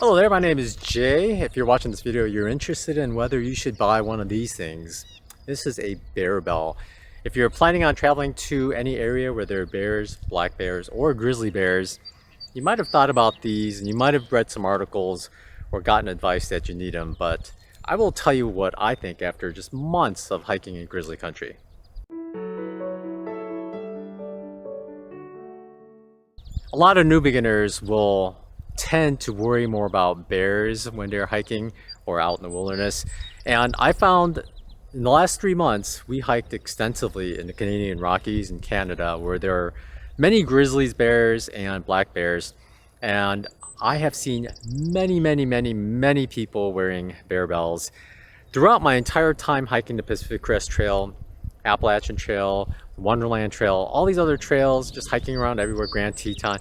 Hello there, my name is Jay. If you're watching this video, you're interested in whether you should buy one of these things. This is a bear bell. If you're planning on traveling to any area where there are bears, black bears, or grizzly bears, you might have thought about these and you might have read some articles or gotten advice that you need them, but I will tell you what I think after just months of hiking in grizzly country. A lot of new beginners will tend to worry more about bears when they're hiking or out in the wilderness. And I found in the last 3 months, we hiked extensively in the Canadian Rockies in Canada, where there are many grizzlies bears and black bears. And I have seen many people wearing bear bells. Throughout my entire time hiking the Pacific Crest Trail, Appalachian Trail, Wonderland Trail, all these other trails, just hiking around everywhere, Grand Teton,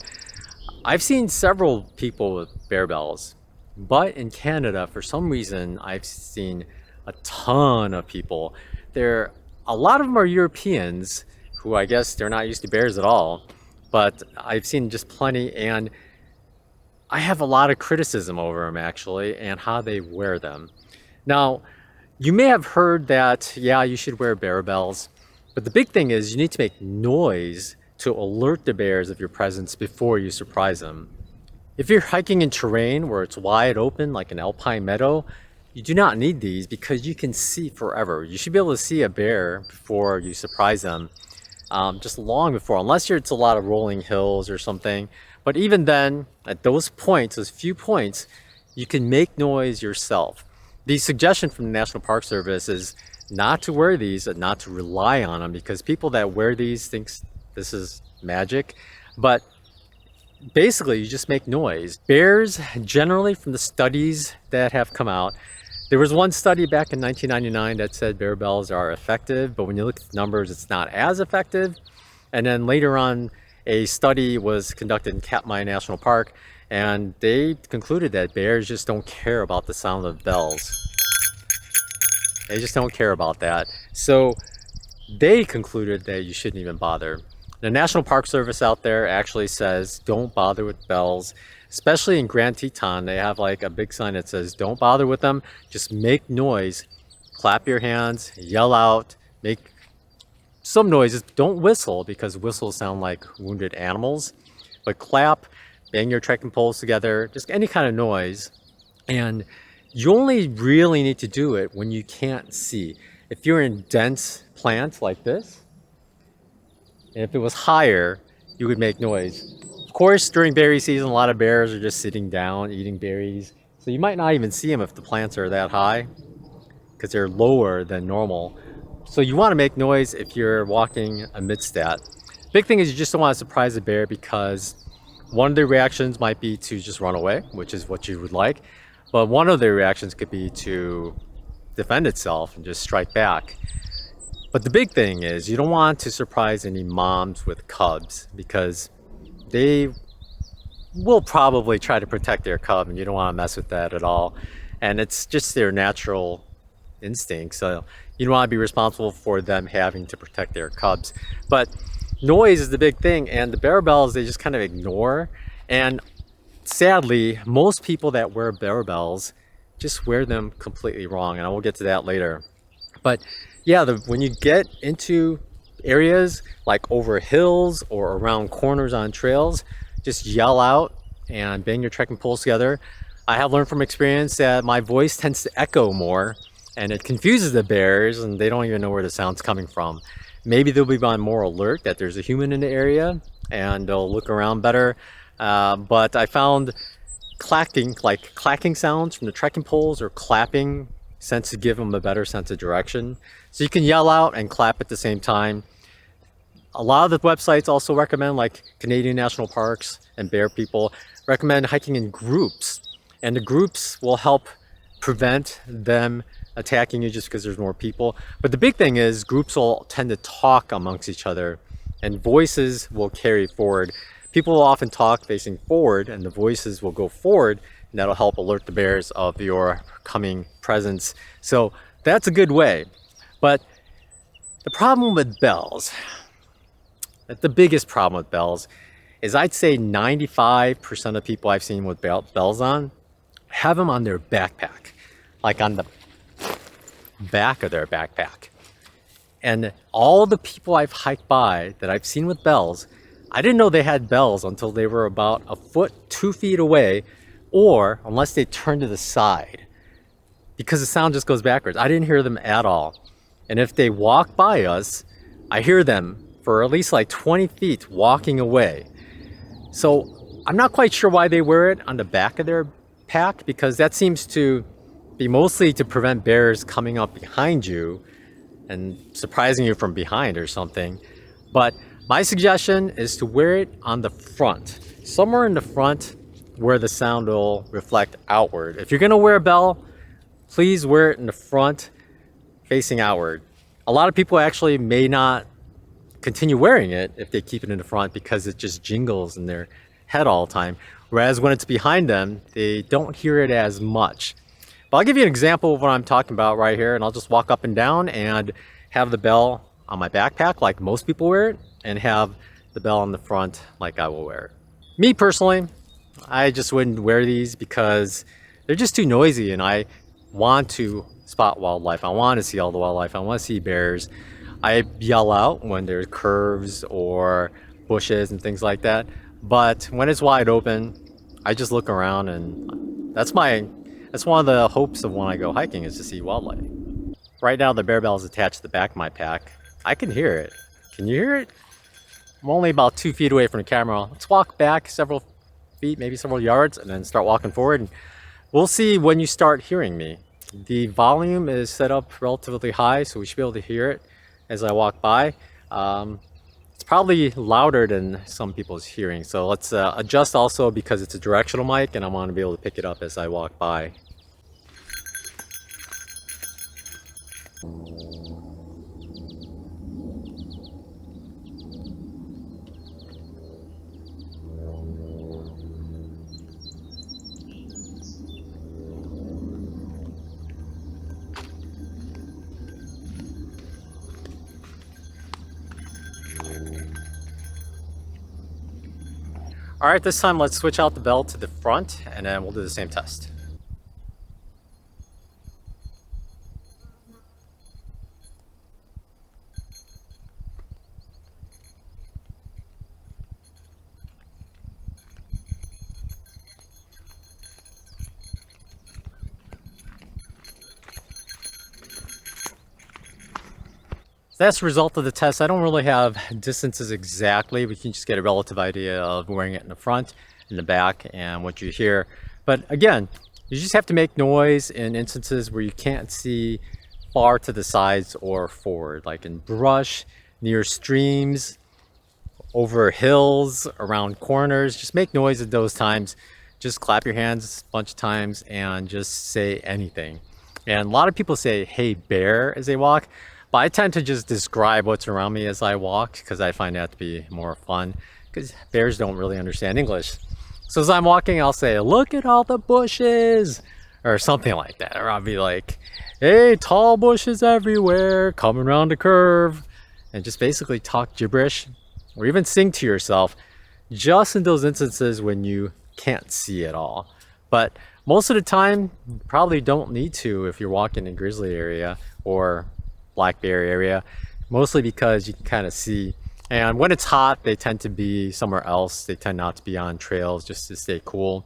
I've seen several people with bear bells. But in Canada, for some reason, I've seen a ton of people. A lot of them are Europeans who I guess they're not used to bears at all, but I've seen just plenty, and I have a lot of criticism over them actually and how they wear them. Now, you may have heard that, yeah, you should wear bear bells, but the big thing is you need to make noise to alert the bears of your presence before you surprise them. If you're hiking in terrain where it's wide open, like an alpine meadow, you do not need these because you can see forever. You should be able to see a bear before you surprise them, just long before, unless it's a lot of rolling hills or something. But even then, at those points, those few points, you can make noise yourself. The suggestion from the National Park Service is not to wear these and not to rely on them, because people that wear these think this is magic. But basically, you just make noise. Bears, generally, from the studies that have come out, there was one study back in 1999 that said bear bells are effective, but when you look at the numbers, it's not as effective. And then later on, a study was conducted in Katmai National Park, and they concluded that bears just don't care about the sound of bells. They just don't care about that. So they concluded that you shouldn't even bother. The National Park Service out there actually says don't bother with bells, especially in Grand Teton. They have like a big sign that says don't bother with them, just make noise, clap your hands, yell out, make some noises. Don't whistle, because whistles sound like wounded animals, but clap, bang your trekking poles together, just any kind of noise. And you only really need to do it when you can't see. If you're in dense plants like this, and if it was higher, you would make noise. Of course, during berry season, a lot of bears are just sitting down, eating berries. So you might not even see them if the plants are that high, because they're lower than normal. So you want to make noise if you're walking amidst that. Big thing is you just don't want to surprise a bear, because one of their reactions might be to just run away, which is what you would like. But one of their reactions could be to defend itself and just strike back. But the big thing is you don't want to surprise any moms with cubs, because they will probably try to protect their cub, and you don't want to mess with that at all. And it's just their natural instinct. So you don't want to be responsible for them having to protect their cubs. But noise is the big thing, and the bear bells, they just kind of ignore. And sadly, most people that wear bear bells just wear them completely wrong, and I will get to that later. But yeah, when you get into areas like over hills or around corners on trails, just yell out and bang your trekking poles together. I have learned from experience that my voice tends to echo more, and it confuses the bears, and they don't even know where the sound's coming from. Maybe they'll be on more alert that there's a human in the area, and they'll look around better. But I found clacking sounds from the trekking poles or clapping tends to give them a better sense of direction. So you can yell out and clap at the same time. A lot of the websites also recommend, like Canadian National Parks and Bear People, recommend hiking in groups. And the groups will help prevent them attacking you just because there's more people. But the big thing is groups will tend to talk amongst each other, and voices will carry forward. People will often talk facing forward, and the voices will go forward, and that'll help alert the bears of your coming presence. So that's a good way. But the problem with bells, the biggest problem with bells, is I'd say 95% of people I've seen with bells on have them on their backpack, like on the back of their backpack. And all the people I've hiked by that I've seen with bells, I didn't know they had bells until they were about a foot, 2 feet away, or unless they turned to the side, because the sound just goes backwards. I didn't hear them at all. And if they walk by us, I hear them for at least like 20 feet walking away. So I'm not quite sure why they wear it on the back of their pack, because that seems to be mostly to prevent bears coming up behind you and surprising you from behind or something. But my suggestion is to wear it on the front, somewhere in the front where the sound will reflect outward. If you're gonna wear a bell, please wear it in the front facing outward. A lot of people actually may not continue wearing it if they keep it in the front because it just jingles in their head all the time. Whereas when it's behind them, they don't hear it as much. But I'll give you an example of what I'm talking about right here, and I'll just walk up and down and have the bell on my backpack like most people wear it, and have the bell on the front like I will wear it. Me personally, I just wouldn't wear these because they're just too noisy, and I want to spot wildlife. I want to see all the wildlife. I want to see bears. I yell out when there's curves or bushes and things like that. But when it's wide open, I just look around, and that's one of the hopes of when I go hiking, is to see wildlife. Right now the bear bell is attached to the back of my pack. I can hear it. Can you hear it? I'm only about 2 feet away from the camera. Let's walk back several feet, maybe several yards, and then start walking forward. And we'll see when you start hearing me. The volume is set up relatively high, so we should be able to hear it as I walk by. It's probably louder than some people's hearing, so let's adjust also, because it's a directional mic and I want to be able to pick it up as I walk by. All right, this time let's switch out the bell to the front, and then we'll do the same test. That's the result of the test. I don't really have distances exactly. We can just get a relative idea of wearing it in the front, in the back, and what you hear. But again, you just have to make noise in instances where you can't see far to the sides or forward, like in brush, near streams, over hills, around corners. Just make noise at those times. Just clap your hands a bunch of times and just say anything. And a lot of people say, "Hey bear," as they walk. But I tend to just describe what's around me as I walk, because I find that to be more fun, because bears don't really understand English. So as I'm walking, I'll say, "Look at all the bushes," or something like that. Or I'll be like, "Hey, tall bushes everywhere, coming around the curve," and just basically talk gibberish, or even sing to yourself, just in those instances when you can't see at all. But most of the time, you probably don't need to if you're walking in grizzly area or black bear area, mostly because you can kind of see. And when it's hot, they tend to be somewhere else. They tend not to be on trails, just to stay cool.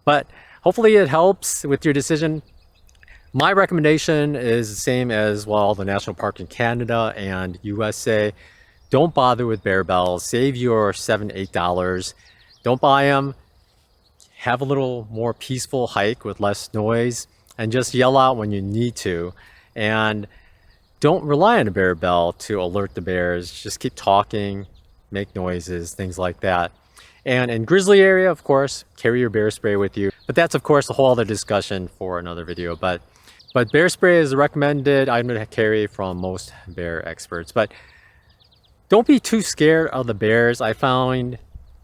But hopefully it helps with your decision. My recommendation is the same as, well, the national park in Canada and USA. Don't bother with bear bells. Save your $7, $8. Don't buy them. Have a little more peaceful hike with less noise, and just yell out when you need to. And don't rely on a bear bell to alert the bears. Just keep talking, make noises, things like that. And in grizzly area, of course, carry your bear spray with you. But that's, of course, a whole other discussion for another video. But bear spray is a recommended item to carry from most bear experts. But don't be too scared of the bears. I found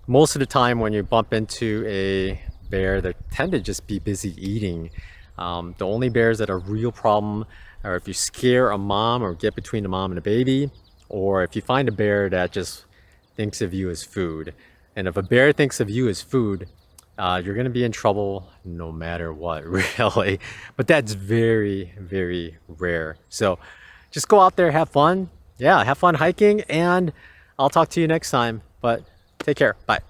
most of the time when you bump into a bear, they tend to just be busy eating. The only bears that are a real problem or if you scare a mom or get between the mom and a baby, or if you find a bear that just thinks of you as food. And if a bear thinks of you as food, you're going to be in trouble no matter what, really. But that's very, very rare. So just go out there, have fun. Yeah, have fun hiking, and I'll talk to you next time. But take care. Bye.